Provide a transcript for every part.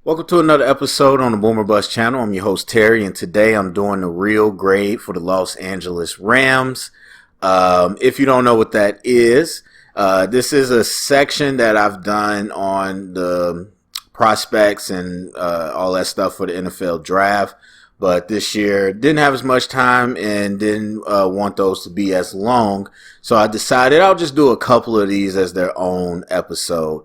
Welcome to another episode on the Boomer Bust channel. I'm your host Terry, and today I'm doing the real grade for the Los Angeles Rams. If you don't know what that is, this is a section that I've done on the prospects and all that stuff for the NFL draft. But this year didn't have as much time and didn't want those to be as long. So I decided I'll just do a couple of these as their own episode.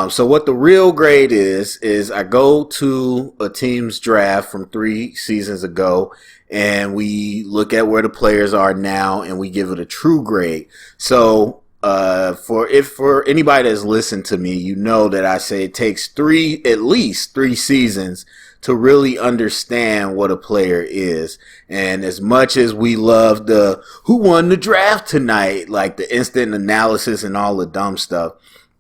So what the real grade is I go to a team's draft from 3 seasons ago and we look at where the players are now and we give it a true grade. So for anybody that's listened to me, you know that I say it takes at least three seasons to really understand what a player is. And as much as we love the who won the draft tonight, like the instant analysis and all the dumb stuff,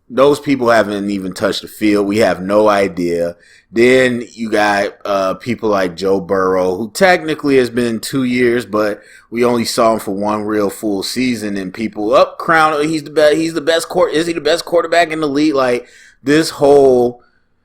those people haven't even touched the field. We have no idea. Then you got people like Joe Burrow, who technically has been 2 years, but we only saw him for one real full season, and people crown he's the best. Is he the best quarterback in the league? Like, this whole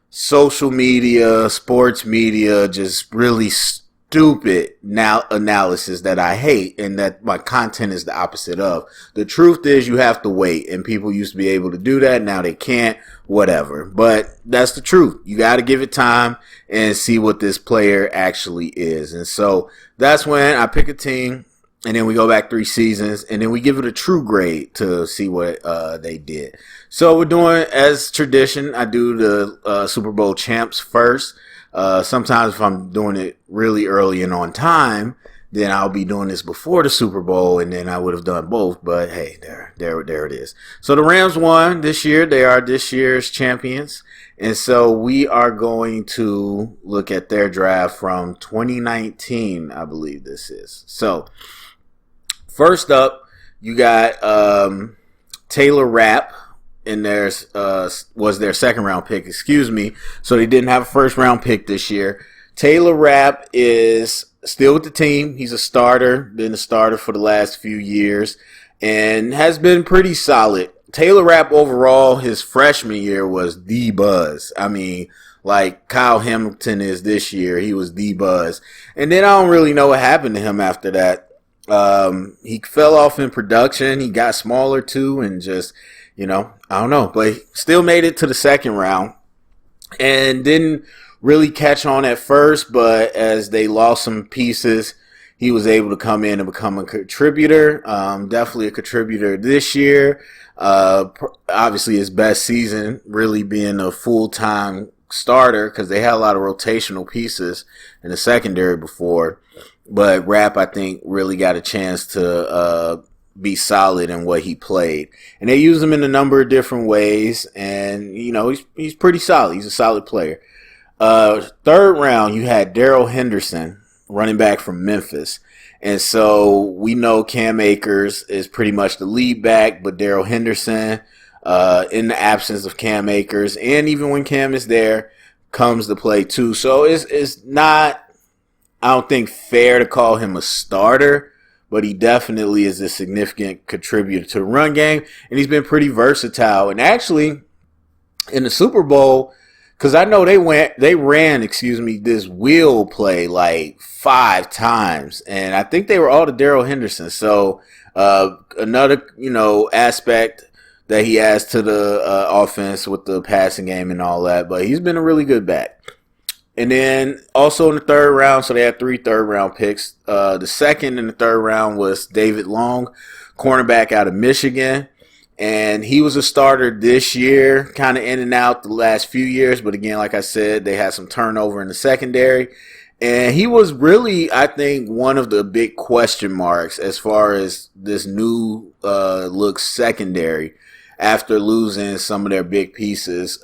social media, sports media, just really stupid analysis that I hate and that my content is the opposite of. The truth is you have to wait, and people used to be able to do that. Now they can't, whatever. But that's the truth. You got to give it time and see what this player actually is. And so that's when I pick a team, and then we go back 3 seasons, and then we give it a true grade to see what they did. So we're doing, as tradition, I do the Super Bowl champs first. Sometimes if I'm doing it really early and on time, then I'll be doing this before the Super Bowl, and then I would have done both. But hey, there it is. So the Rams won this year. They are this year's champions. And so we are going to look at their draft from 2019, I believe this is. So first up, you got Taylor Rapp. And was their second round pick, So they didn't have a first round pick this year. Taylor Rapp is still with the team. He's a starter, been a starter for the last few years, and has been pretty solid. Taylor Rapp overall, his freshman year was the buzz. I mean, like Kyle Hamilton is this year, he was the buzz. And then I don't really know what happened to him after that. He fell off in production. He got smaller too, and just, I don't know, but he still made it to the second round and didn't really catch on at first, but as they lost some pieces, he was able to come in and become a contributor. Definitely a contributor this year. Obviously his best season really being a full-time starter, because they had a lot of rotational pieces in the secondary before. But Rapp, I think, really got a chance to be solid in what he played. And they use him in a number of different ways, and he's pretty solid. He's a solid player. Third round, you had Daryl Henderson, running back from Memphis. And so we know Cam Akers is pretty much the lead back, but Daryl Henderson, in the absence of Cam Akers, and even when Cam is there, comes to play too. So it's not, I don't think, fair to call him a starter, but he definitely is a significant contributor to the run game, and he's been pretty versatile. And actually, in the Super Bowl, because I know they ran this wheel play like 5 times, and I think they were all to Daryl Henderson. So another aspect that he adds to the offense with the passing game and all that. But he's been a really good back. And then also in the third round, so they had 3 third-round picks. The second and the third round was David Long, cornerback out of Michigan. And he was a starter this year, kind of in and out the last few years. But again, like I said, they had some turnover in the secondary. And he was really, I think, one of the big question marks as far as this new look secondary after losing some of their big pieces.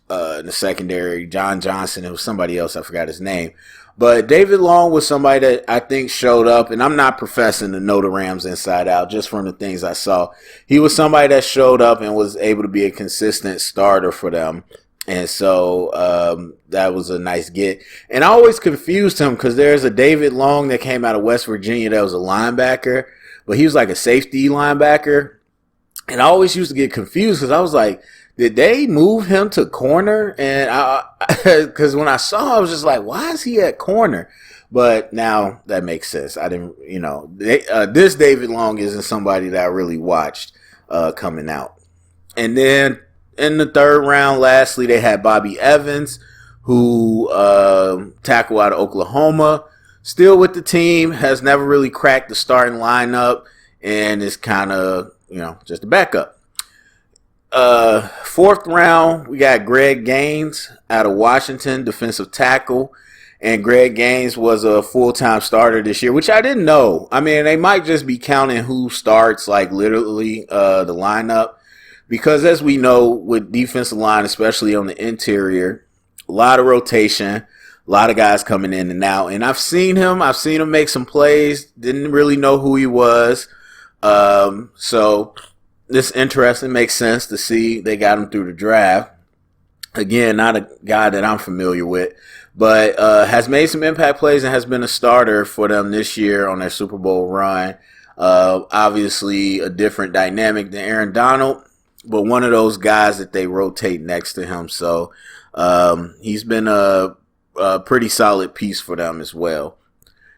In the secondary, John Johnson, it was somebody else, I forgot his name. But David Long was somebody that I think showed up, and I'm not professing to know the Rams inside out, just from the things I saw. He was somebody that showed up and was able to be a consistent starter for them. And so that was a nice get. And I always confused him because there's a David Long that came out of West Virginia that was a linebacker, but he was like a safety linebacker. And I always used to get confused because I was like, did they move him to corner? And because when I saw, I was just like, why is he at corner? But now that makes sense. I didn't, this David Long isn't somebody that I really watched coming out. And then in the third round, lastly, they had Bobby Evans, who tackle out of Oklahoma. Still with the team, has never really cracked the starting lineup, and is kind of, just a backup. Fourth round, we got Greg Gaines out of Washington, defensive tackle. And Greg Gaines was a full-time starter this year, which I didn't know. I mean, they might just be counting who starts, like literally the lineup. Because as we know, with defensive line, especially on the interior, a lot of rotation, a lot of guys coming in and out. And I've seen him make some plays. Didn't really know who he was. So this is interesting. Makes sense to see they got him through the draft. Again, not a guy that I'm familiar with, but has made some impact plays and has been a starter for them this year on their Super Bowl run. Obviously, a different dynamic than Aaron Donald, but one of those guys that they rotate next to him. So he's been a pretty solid piece for them as well.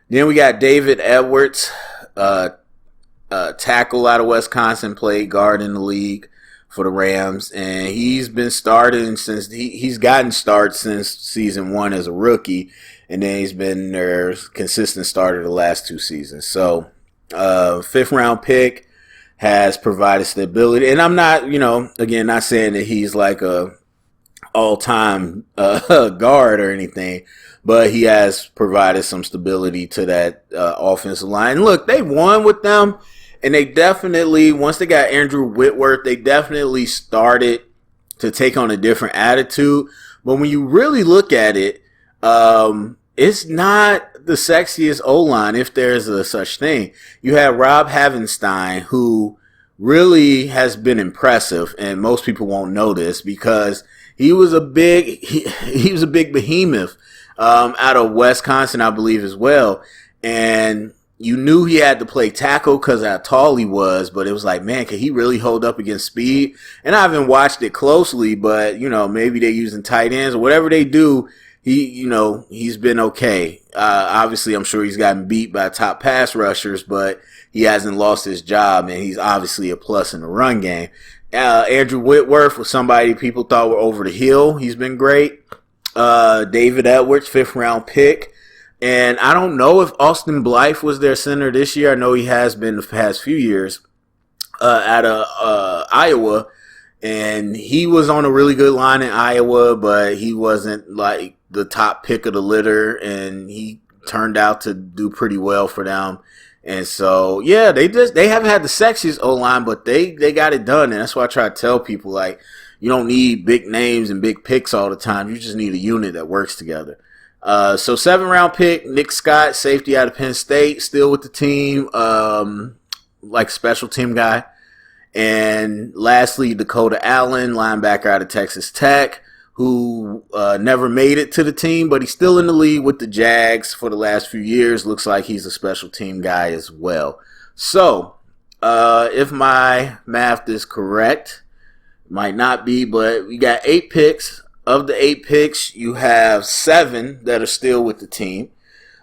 Then we got David Edwards, tackle out of Wisconsin, played guard in the league for the Rams, and he's been starting since he's gotten starts since season 1 as a rookie, and then he's been their consistent starter the last 2 seasons. So, 5th round pick, has provided stability, and I'm not, again, not saying that he's like a all-time guard or anything, but he has provided some stability to that offensive line. And look, they won with them. And they definitely, once they got Andrew Whitworth, they definitely started to take on a different attitude. But when you really look at it, it's not the sexiest O-line, if there's a such thing. You have Rob Havenstein, who really has been impressive, and most people won't know this because he was a big behemoth out of Wisconsin, I believe, as well. And you knew he had to play tackle because of how tall he was, but it was like, man, can he really hold up against speed? And I haven't watched it closely, but, maybe they're using tight ends or whatever they do. He's been okay. Obviously, I'm sure he's gotten beat by top pass rushers, but he hasn't lost his job, and he's obviously a plus in the run game. Andrew Whitworth was somebody people thought were over the hill. He's been great. David Edwards, 5th round pick. And I don't know if Austin Blythe was their center this year. I know he has been the past few years out of Iowa. And he was on a really good line in Iowa, but he wasn't like the top pick of the litter. And he turned out to do pretty well for them. And so, yeah, they haven't had the sexiest O-line, but they got it done. And that's why I try to tell people, like, you don't need big names and big picks all the time. You just need a unit that works together. So 7th round pick, Nick Scott, safety out of Penn State, still with the team, like special team guy. And lastly, Dakota Allen, linebacker out of Texas Tech, who never made it to the team, but he's still in the league with the Jags for the last few years. Looks like he's a special team guy as well. So, if my math is correct, might not be, but we got 8 picks. Of the 8 picks, you have 7 that are still with the team.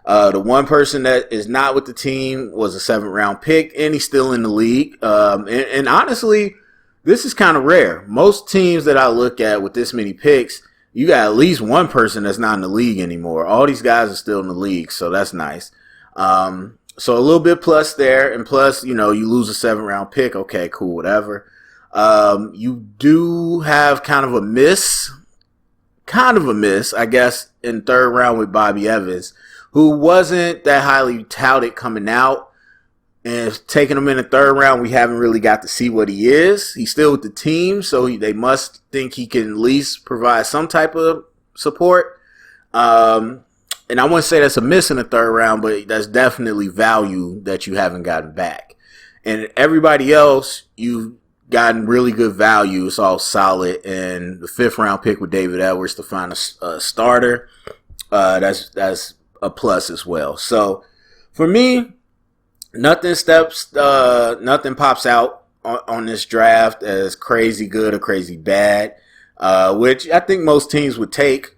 The one person that is not with the team was a 7th round pick, and he's still in the league. And honestly, this is kind of rare. Most teams that I look at with this many picks, you got at least one person that's not in the league anymore. All these guys are still in the league, so that's nice. So a little bit plus there, and plus, you lose a 7th round pick. Okay, cool, whatever. You do have kind of a miss, I guess, in 3rd round with Bobby Evans, who wasn't that highly touted coming out. And taking him in the 3rd round, we haven't really got to see what he is. He's still with the team, so they must think he can at least provide some type of support. And I wouldn't say that's a miss in the 3rd round, but that's definitely value that you haven't gotten back. And everybody else, you've gotten really good value. It's all solid. And the 5th round pick with David Edwards to find a starter, that's a plus as well. So for me, nothing pops out on this draft as crazy good or crazy bad, which I think most teams would take.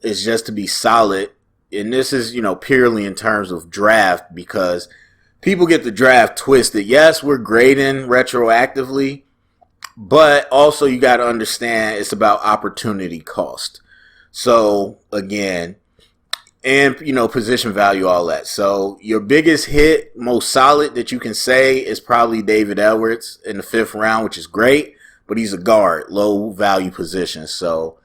Is just to be solid. And this is, purely in terms of draft, because people get the draft twisted. Yes, we're grading retroactively, but also you got to understand it's about opportunity cost. So again, and position value, all that. So your biggest hit, most solid that you can say is probably David Edwards in the 5th round, which is great, but he's a guard, low value position. So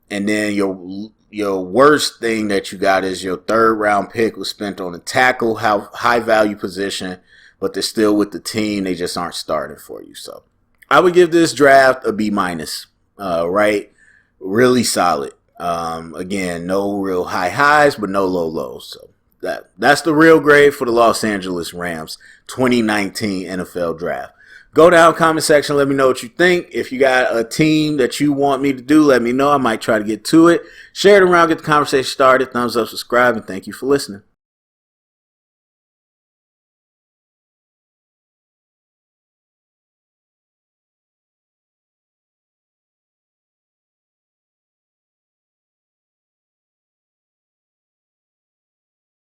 and then your worst thing that you got is your 3rd round pick was spent on a tackle, high value position, but they're still with the team. They just aren't starting for you. So I would give this draft a B-. Right? Really solid. Again, no real high highs, but no low lows. So that's the real grade for the Los Angeles Rams 2019 NFL draft. Go down comment section. Let me know what you think. If you got a team that you want me to do, let me know. I might try to get to it. Share it around. Get the conversation started. Thumbs up, subscribe, and thank you for listening.